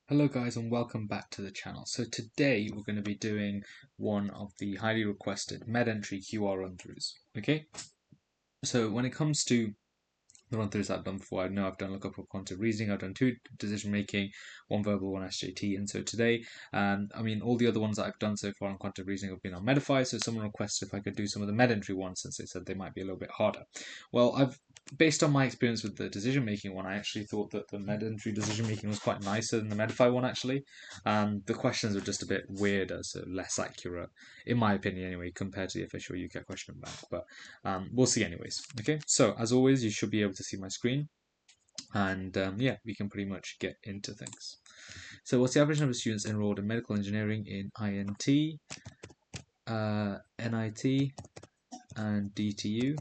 Hello guys and welcome back to the channel. So today we're going to be doing one of the highly requested med-entry QR run-throughs. Okay, so when it comes to the run-throughs that I've done before, I know I've done a couple of quantitative reasoning, I've done 2 decision making, 1 verbal, 1 SJT, and so today, all the other ones that I've done so far on quantitative reasoning have been on Medify, so someone requested if I could do some of the med-entry ones since they said they might be a little bit harder. Well, based on my experience with the decision making one, I actually thought that the med-entry decision making was quite nicer than the Medify one actually. The questions were just a bit weirder, so less accurate, in my opinion anyway, compared to the official UCAT question bank, but we'll see anyways. Okay, so as always, you should be able to see my screen, and yeah, we can pretty much get into things. So what's the average number of students enrolled in medical engineering in INT, NIT, and DTU?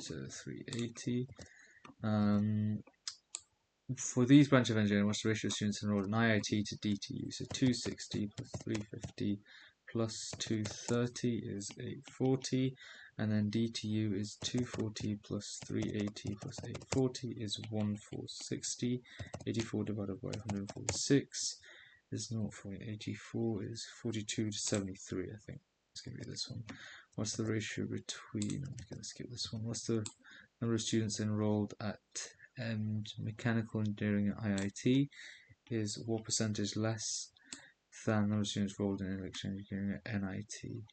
So 380. For these branch of engineering, what's the ratio of students enrolled in IIT to DTU? So 260 plus 350 plus 230 is 840, and then DTU is 240 plus 380 plus 840 is 1460. 84 divided by 146 is 0.84, is 42 to 73, I think. It's going to be this one. What's the ratio between, I'm going to skip this one, what's the number of students enrolled at mechanical engineering at IIT is what percentage less than number of students enrolled in electrical engineering at NIT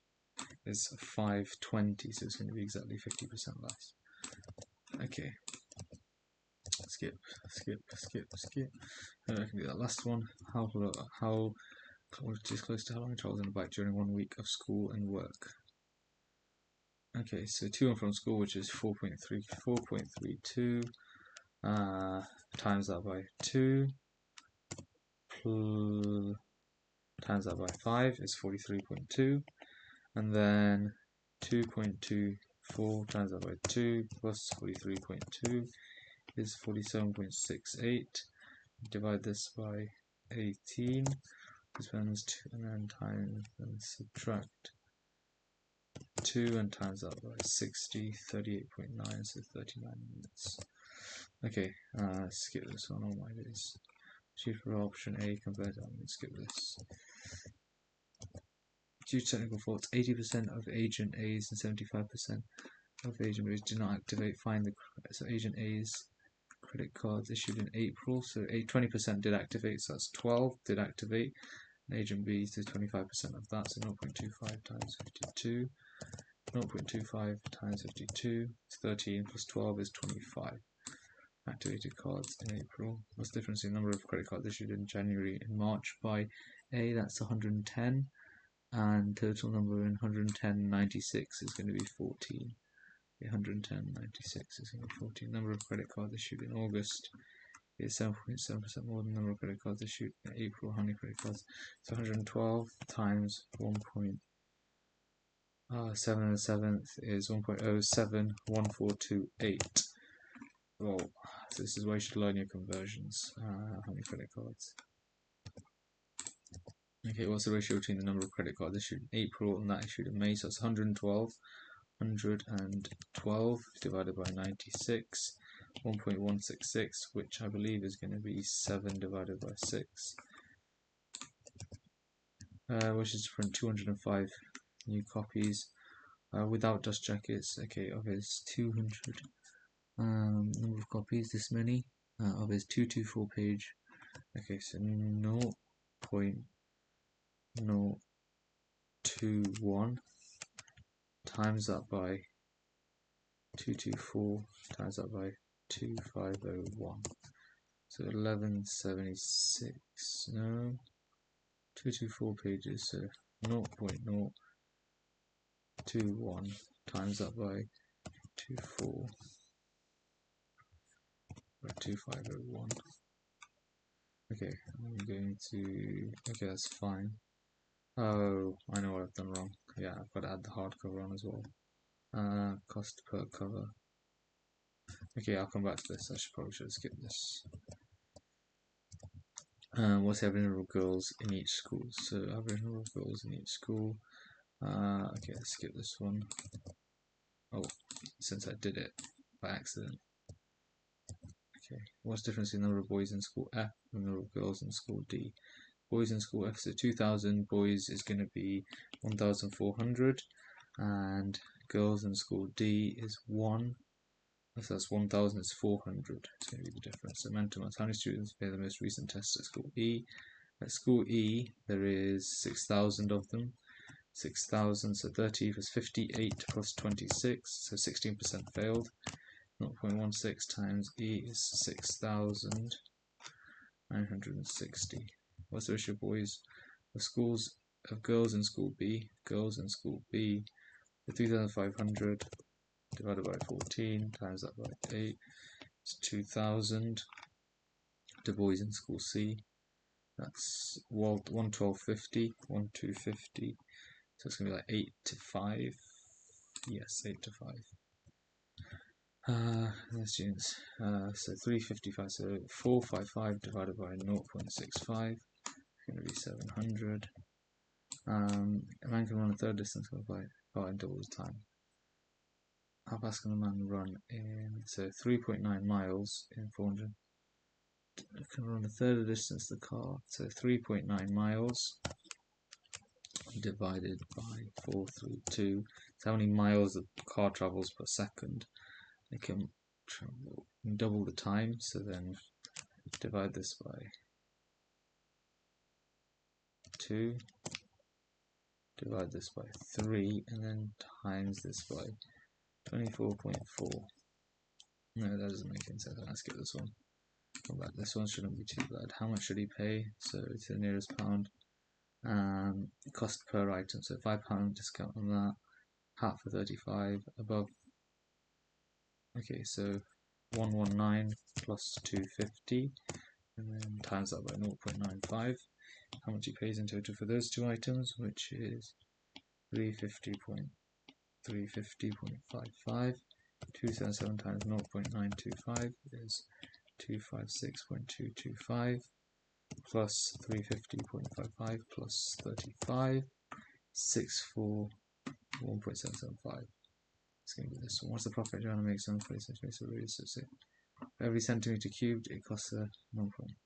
is 520, so it's going to be exactly 50% less. Okay, skip. And I can do that last one. How just close to how long I traveled on a bike during 1 week of school and work. Okay, so to and from school, which is 4.32. Times that by 2, times that by 5 is 43.2, and then 2.24 times that by 2 plus 43.2 is 47.68. Divide this by 18, this one's 2, and then times and subtract 2 and times that by 60, 38.9, so 39 minutes. Okay, skip this one, all my days. Cheaper option A compared to, I'm going to skip this. Due to technical faults, 80% of agent A's and 75% of agent B's do not activate. Find the so agent A's credit cards issued in April, so 20% did activate, so that's 12 did activate. And agent B is 25% of that, so 0.25 times 52. 0.25 times 52 is 13 plus 12 is 25. Activated cards in April. What's the difference in the number of credit cards issued in January and March by A? That's 110, and total number in 110.96 is going to be 14. 110.96 is going to be 14. Number of credit cards issued in August is 7.7% more than the number of credit cards issued in April. How many credit cards? So 112 times 1.7 and 7th is 1.071428. Well, so this is where you should learn your conversions. How many credit cards? Okay, what's the ratio between the number of credit cards issued in April and that issued in May? So it's 112. 112 divided by 96, 1.166, which I believe is going to be 7 divided by 6, which is from 205 new copies without dust jackets. Okay, of his 200 number of copies, this many of his 224 page. Okay, so 0.021 times that by 224 times that by 2501. So 1176. No, 224 pages. So 0.021 times that by 24 by 2501. Okay, I'm going to. Okay, that's fine. Oh, I know what I've done wrong. Yeah, I've got to add the hardcover on as well. Cost per cover. Okay, I'll come back to this. I probably should have skipped this. What's the average number of girls in each school? So average number of girls in each school. Okay, let's skip this one. Oh, since I did it by accident. Okay, what's the difference in the number of boys in school F and the number of girls in school D? Boys in school F, so 2,000 boys is going to be 1,400, and girls in school D is 1. So that's 1,000 is 400. It's going to be the difference. So mental maths. How many students pay the most recent test at school E? At school E, there is 6,000 of them. 6,000, so 30 plus 58 plus 26, so 16% failed. 0.16 times E is 6,960. What's the ratio of boys of girls in school B? Girls in school B, the 3,500 divided by 14 times that by 8 is 2,000. To boys in school C, that's 11250, 1250. So it's going to be like 8 to 5. Yes, 8 to 5. The students. So 355. So 455 divided by 0.65 is going to be 700. A man can run a third distance by double the time. How fast can a man run in? So 3.9 miles in 400. Can run a third of the distance the car. So 3.9 miles divided by 432. So how many miles the car travels per second? It can travel double the time, so then divide this by 2, divide this by 3, and then times this by 24.4. No, that doesn't make any sense. Let's skip this one. Come back. This one shouldn't be too bad. How much should he pay? So to the nearest pound. Cost per item, so £5 discount on that. Hat for 35. Above. Okay, so 119 plus 250, and then times that by 0.95. How much he pays in total for those two items, which is 350.55. 277 times 0.925 is 256.225 plus 350.55 plus 35, 641.775. It's going to be this one. What's the profit Joanna makes on 20 centimeters of radius? So for every centimeter cubed, it costs a 1 point.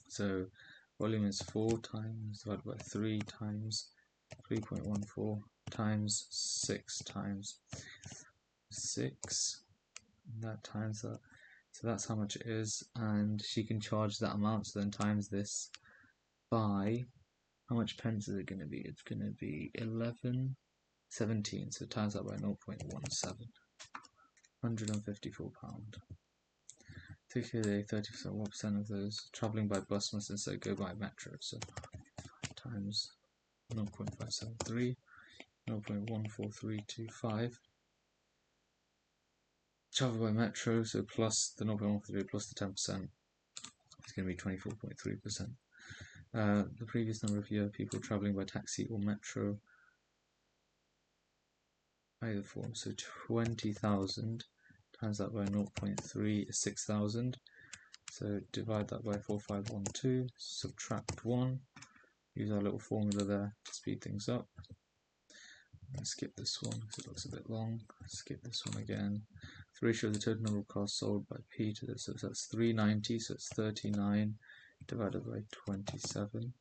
So volume is 4 times divided by 3 times 3.14 times 6 times 6. That times that. So that's how much it is, and she can charge that amount. So then times this by how much pence is it going to be? It's going to be 11.17. So times that by 0.17. £154. Particularly 30%. What percent of those travelling by bus must instead go by metro? So times 0.573, 0.14325. Travel by metro, so plus the 0.143 plus the 10%, it's going to be 24.3%. The previous number of people travelling by taxi or metro, either form, so 20,000 times that by 0.3 is 6,000. So divide that by 4512, subtract 1, use our little formula there to speed things up. Let's skip this one because it looks a bit long. Skip this one again. The ratio of the total number of cars sold by P to this, so that's 390, so it's 39 divided by 27.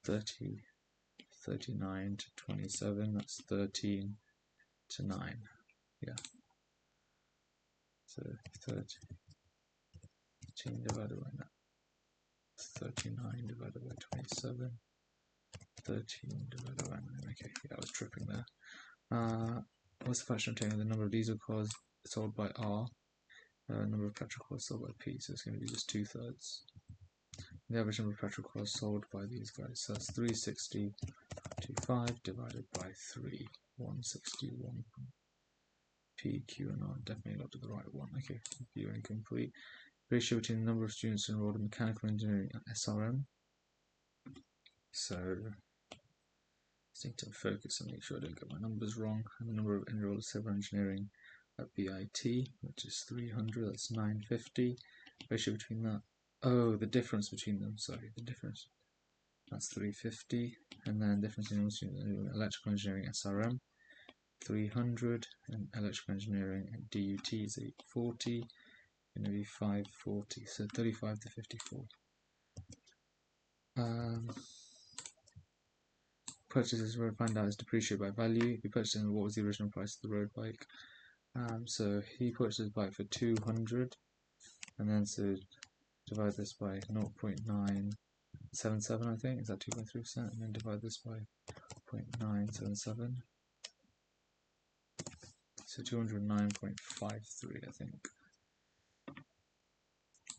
39 to 27, that's 13 to 9. Yeah. So 13 divided by 9. 39 divided by 27. 13 divided by 9. Okay, yeah, I was tripping there. What's the fraction obtaining the number of diesel cars sold by R? Number of petrol cars sold by P, so it's going to be just 2/3. The average number of petrol cars sold by these guys, so that's 360.25 divided by 3, 161. P, Q, and R. Definitely not the right one. Okay, view incomplete. Ratio between the number of students enrolled in mechanical engineering and SRM. So just need to focus and make sure I don't get my numbers wrong. And the number of enrolled in civil engineering at BIT, which is 300, that's 950. Ratio between that. Oh, the difference between them, sorry, the difference. That's 350. And then difference in electrical engineering SRM, 300, and electrical engineering at DUT is 840. going to be 540, so 35 to 54. Purchases road, find out is depreciated by value. He purchased it, what was the original price of the road bike? So he purchased his bike for 200, and then so divide this by 0.977, I think, is that 2.3%, and then divide this by 0.977, so 209.53, I think,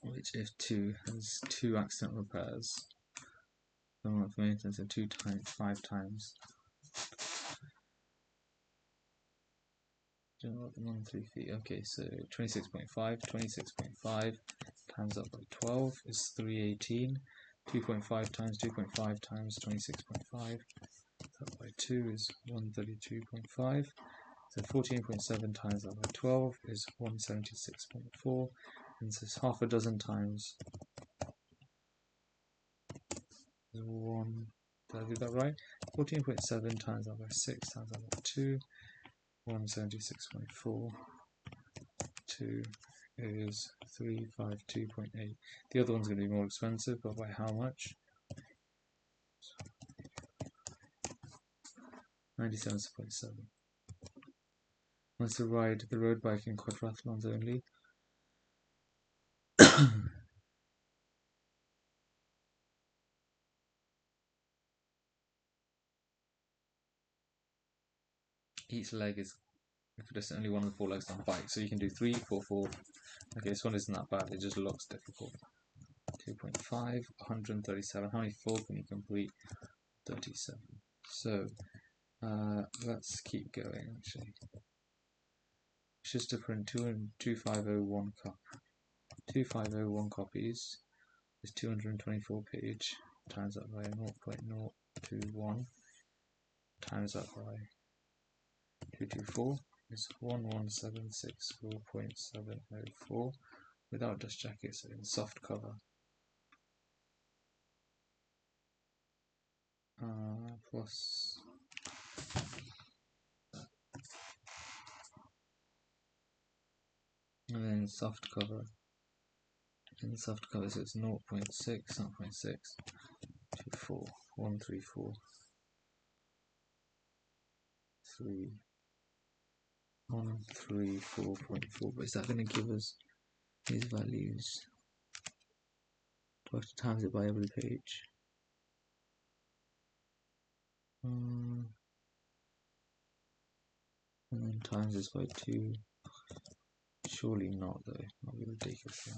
which if 2 has 2 accident repairs, the amount of maintenance of 2 times 5 times. Don't know what the monthly fee. Okay, so 26.5 times that by 12 is 318. 2.5 times 2.5 times 26.5. That by 2 is 132.5. So 14.7 times that by 12 is 176.4. And so it's half a dozen times. Did I do that right? 14.7 times that by 6 times that by 2. 176.4. 2 is 352.8. The other one's going to be more expensive, but by how much? 97.7. Wants to ride the road bike in quadrathlons only. Each leg is just only one of the 4 legs on the bike, so you can do 3, 4, 4. Okay, this one isn't that bad, it just looks difficult. 2.5, 137. How many 4 can you complete? 37. So let's keep going actually. It's just to print 2501 copies is 224 page, times that by 0.021, times that by 224 is 11764.704 without dust jackets in soft cover. Plus and then soft cover. In soft cover, so it's 0.6, 134, 134.4. But is that going to give us these values? Do I have to times it by every page? And then times this by 2. Surely not, though. That'll be ridiculous.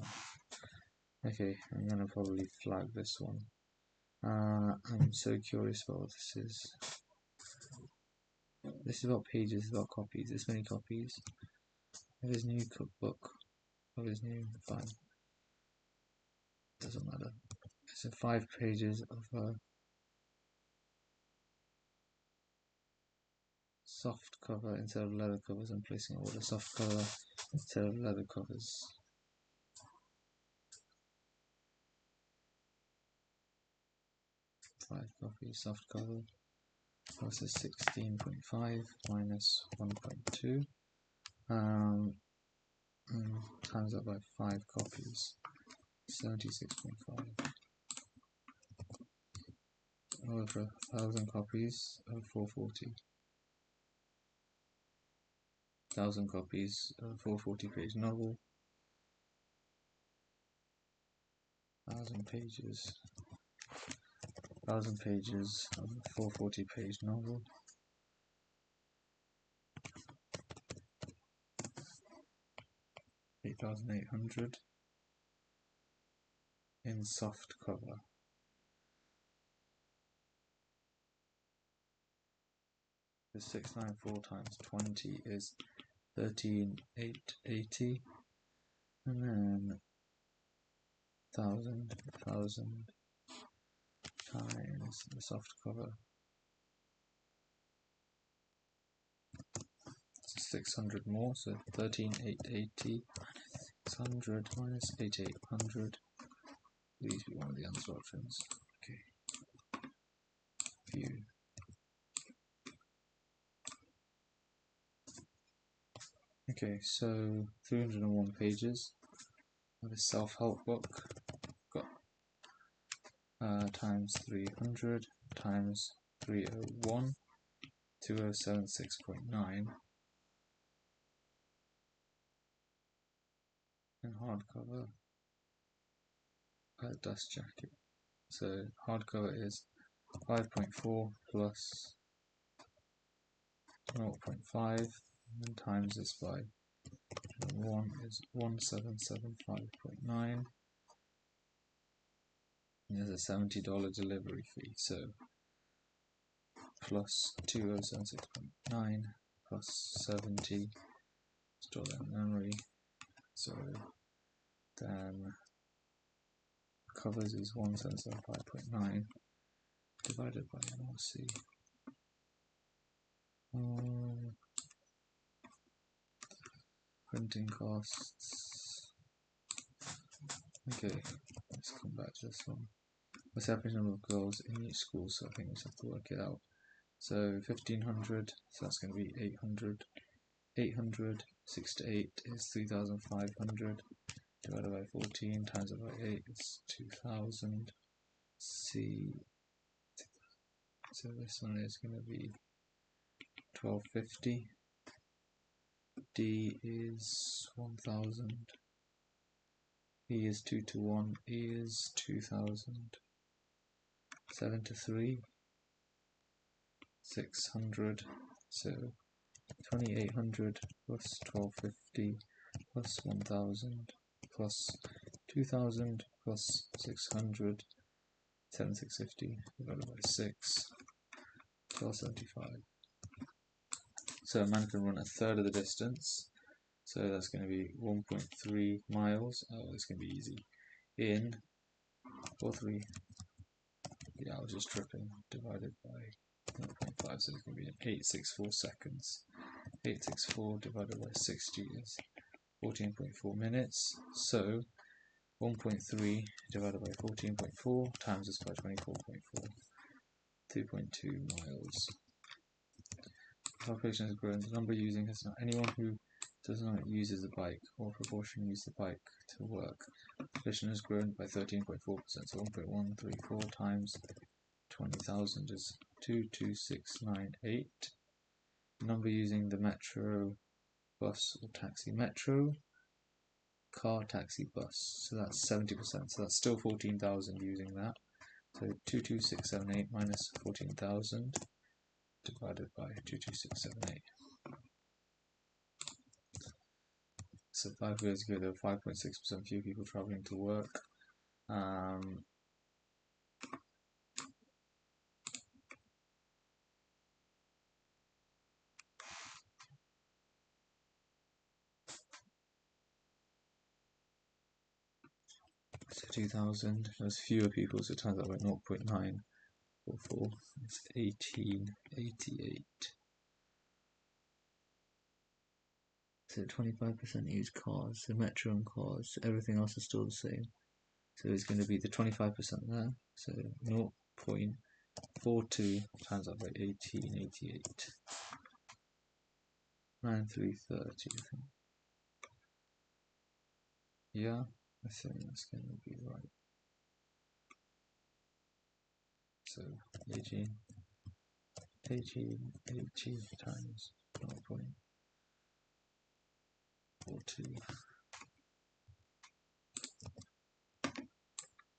Okay, I'm going to probably flag this one. I'm so curious about what this is. This is about pages, about copies. This many copies. Of his new cookbook. Of his new, fine. Doesn't matter. So 5 pages of soft cover instead of leather covers. I'm placing order soft cover instead of leather covers. Five copies soft cover. Versus 16.5 minus 1.2. Times that by 5 copies. 76.5. Over 1,000 copies of 440. 1,000 copies of 440 page novel. 1,000 pages. 1,000 pages of a 440 page novel. 8,800 in soft cover. The 694 times 20 is 13,880, and then 1,000 times the soft cover. 600 more, so 13,880. 600 minus 8,800. Please be one of the answer options. Okay. View. Okay, so 301 pages. of his self-help book. Got times 300 times 301, 2076.9 in hardcover, dust jacket. So hardcover is 5.4 plus 0.5 and times this by 1 is 1775.9. There's a $70 delivery fee, so plus 2076.9 plus 70, store that in memory. So then covers is 1775.9 divided by MRC. Printing costs. Okay, let's come back to this one. What's the average number of girls in each school? So I think we just have to work it out. So 1500, so that's going to be 800. 800, 6 to 8 is 3500. Divided by 14 times it by 8 is 2000. C. So this one is going to be 1250. D is 1000. E is 2 to 1. E is 2000. 7 to 3. 600. So 2800 plus 1250 plus 1000 plus 2000 plus 600. 7650 divided by 6. 1275. So a man can run a third of the distance. So that's going to be 1.3 miles. Oh, it's going to be easy. In 43. Yeah, I was just tripping. Divided by 0.5, so it's going to be 864 seconds. 864 divided by 60 is 14.4 minutes. So 1.3 divided by 14.4 times this by 24.4. 2.2 miles. Population has grown. The number using has not. Anyone who does not use the bike or proportion use the bike to work. Population has grown by 13.4%. So 1.134 times 20,000 is 22698. Number using the metro, bus or taxi. Metro, car, taxi, bus. So that's 70%. So that's still 14,000 using that. So 22678 minus 14,000 divided by 22678. So 5 years ago there were 5.6% fewer people travelling to work. So 2000, there's fewer people, so it turns out by 0.944. It's 1888. So 25% use cars, so metro and cars, everything else is still the same. So it's going to be the 25% there, so 0.42 times that by 1888. 9330, I think. Yeah, I think that's going to be right. So 1880 times 0.42.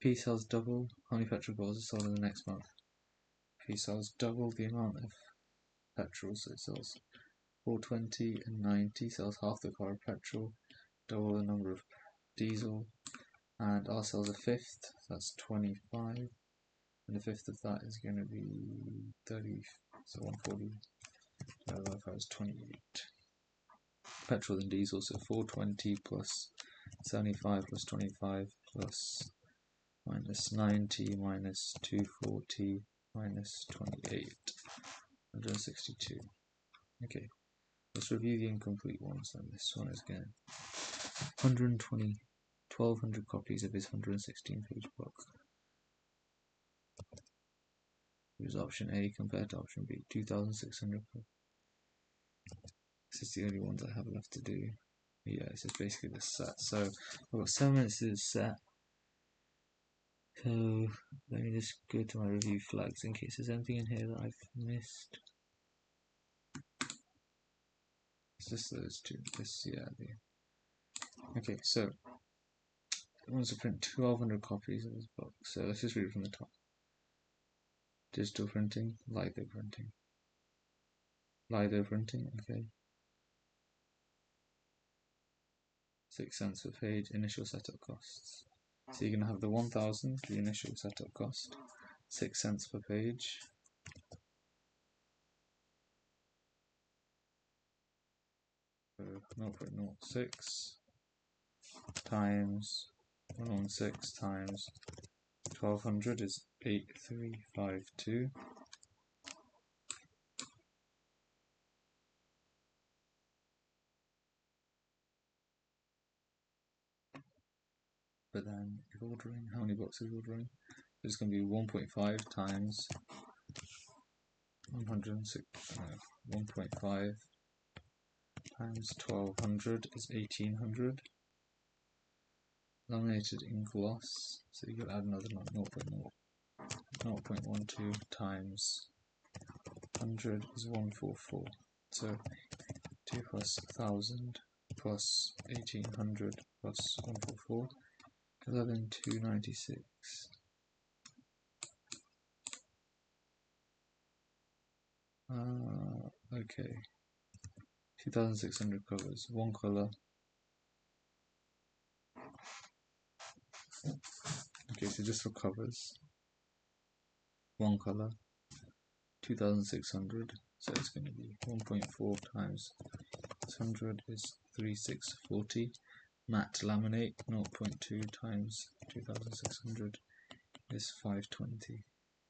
P sells double. How many petrol bottles are sold in the next month? P sells double the amount of petrol, so it sells 420 and 90, sells half the car of petrol, double the number of diesel, and R sells a fifth, that's 25, and a fifth of that is going to be 30, so 140, divided by 5 is 28. Petrol and diesel, so 420 plus 75 plus 25 plus minus 90 minus 240 minus 28, 162. Okay, let's review the incomplete ones then. This one is again 1,200 copies of his 116-page book. Here's option A compared to option B, 2,600. This is the only ones I have left to do. Yeah, it's just basically the set. So I've got 7 minutes to do the set. So let me just go to my review flags in case there's anything in here that I've missed. It's just those two. Okay, so it wants to print 1,200 copies of this book. So let's just read it from the top. Digital printing, litho printing. Litho printing, okay. 6 cents per page, initial setup costs. So you're going to have the 1,000, the initial setup cost, 6 cents per page. So 0.06 times 116 times 1,200 is 8352. But then, if ordering, how many books is ordering? It's going to be 1.5 times 106. 1.5 times 1,200 is 1,800. Laminated in gloss, so you could add another 0.12 times 100 is 144. So 2 plus 1,000 plus 1,800 plus 144, 11,296. Okay. 2,600 colours. One colour. Okay, so just for covers. One colour. 2,600. So it's going to be 1.4 times 600 is 3,640. Matte laminate 0.2 times 2,600 is 520.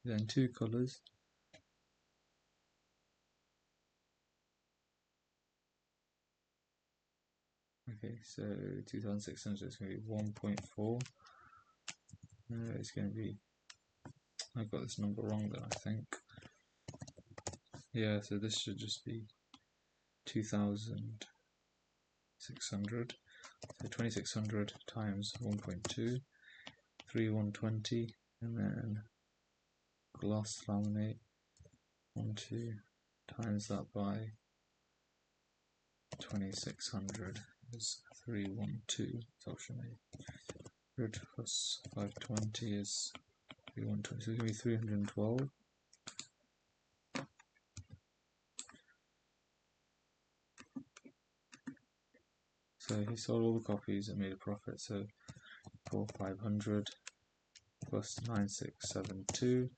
Then two colours. Okay, so 2,600 is going to be 1.4. It's going to be, I got this number wrong then, I think. Yeah, so this should just be 2,600. So 2,600 times 1.2, 3,120, and then gloss laminate 1,2 times that by 2,600 is 312. So option A. 100 plus 520 is 320. So it's going to be 312. So he sold all the copies and made a profit. So 4,500 plus 9,672,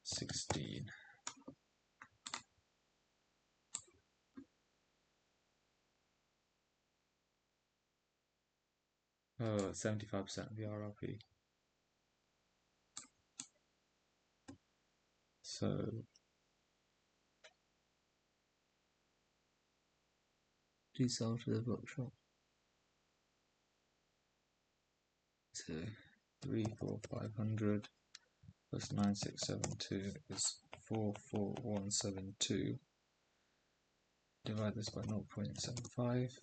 16. Oh, 75% of the RRP. So please sell to the bookshop. So 3,500 plus 9,672 is 4,4,172. Divide this by 0.75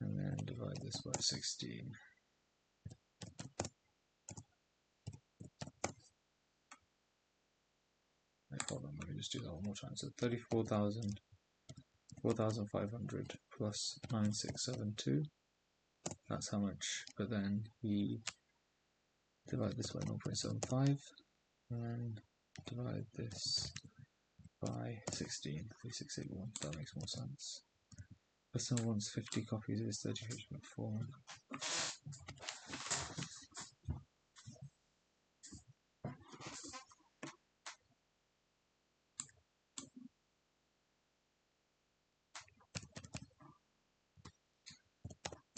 and then divide this by 16. Hold on, let me just do that one more time. So 4,500 plus 9,672. That's how much. But then we divide this by 0.75 and then divide this by 16. 3,681. That makes more sense. Customer wants 50 copies of his 30-page form.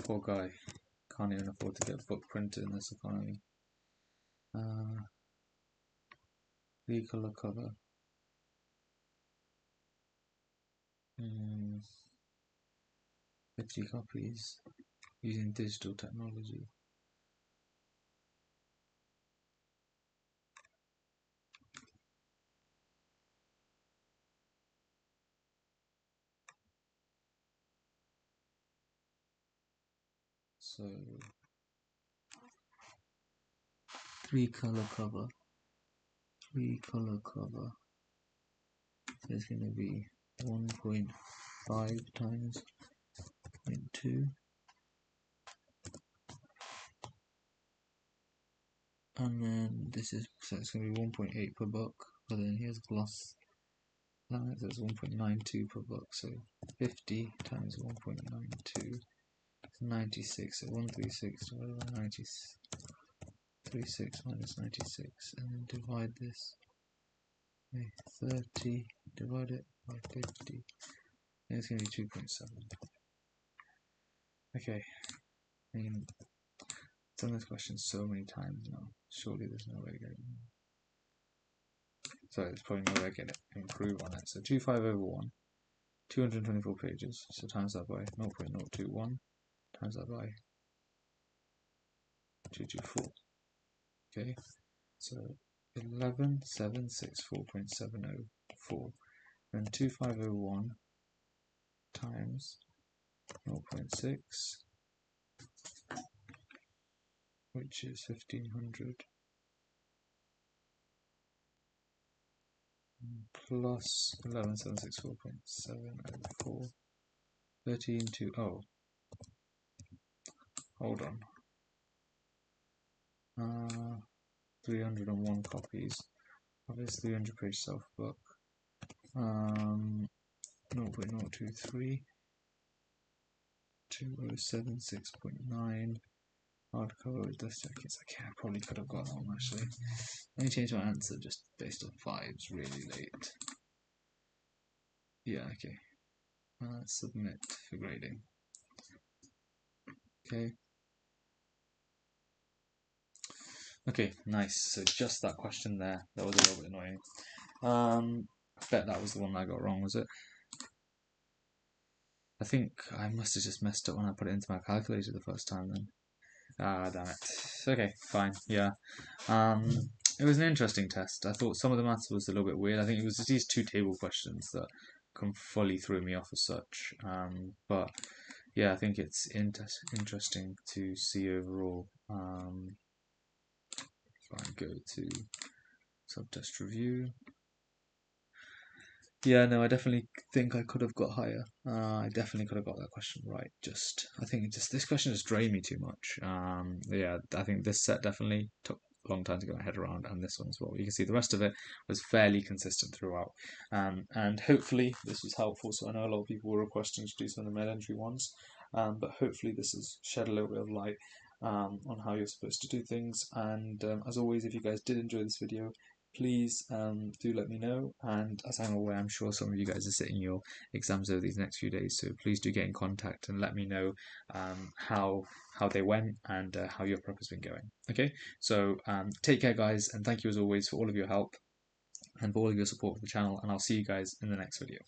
Poor guy. Can't even afford to get a book printed in this economy. 3-colour cover. 50 copies using digital technology. So 3 color cover. So it's going to be 1.5 times 0.2, and then this is, so it's going to be 1.8 per book, but then here's gloss line, so it's 1.92 per book, so 50 times 1.92 is 96, so 136 divided by 36 minus 96, and then divide this by 30, divide it by 50, and it's going to be 2.7. Okay, I mean, I've done this question so many times now, surely there's no way to get it. So there's probably no way to get it, improve on it. So 25/1, 224 pages, so times that by 0.021, times that by 224. Okay, so 11764.704, then 25/1 times 0.6, which is 1500, plus 11764.704, 1320. Hold on. 301 copies of his 300-page self-book. 0.023, 2076.9, hardcover with dust jackets. Okay, I probably could have got that one actually. Let me change my answer just based on 5s really late. Yeah, okay. Submit for grading. Okay. Okay, nice. So just that question there, that was a little bit annoying. I bet that was the one I got wrong, was it? I think I must have just messed up when I put it into my calculator the first time then. Ah, damn it. Okay, fine, yeah. It was an interesting test. I thought some of the maths was a little bit weird. I think it was these 2 table questions that fully threw me off as such. But yeah, I think it's interesting to see overall. If I go to subtest review. Yeah, no, I definitely think I could have got higher. I definitely could have got that question right. I think this question just drained me too much. Yeah, I think this set definitely took a long time to get my head around, and this one as well. You can see the rest of it was fairly consistent throughout. And hopefully this was helpful. So I know a lot of people were requesting to do some of the mid-entry ones, but hopefully this has shed a little bit of light on how you're supposed to do things. And as always, if you guys did enjoy this video, please do let me know, and as I'm aware, I'm sure some of you guys are sitting your exams over these next few days, so please do get in contact and let me know how they went and how your prep has been going. Okay, so take care guys, and thank you as always for all of your help and for all of your support for the channel, and I'll see you guys in the next video.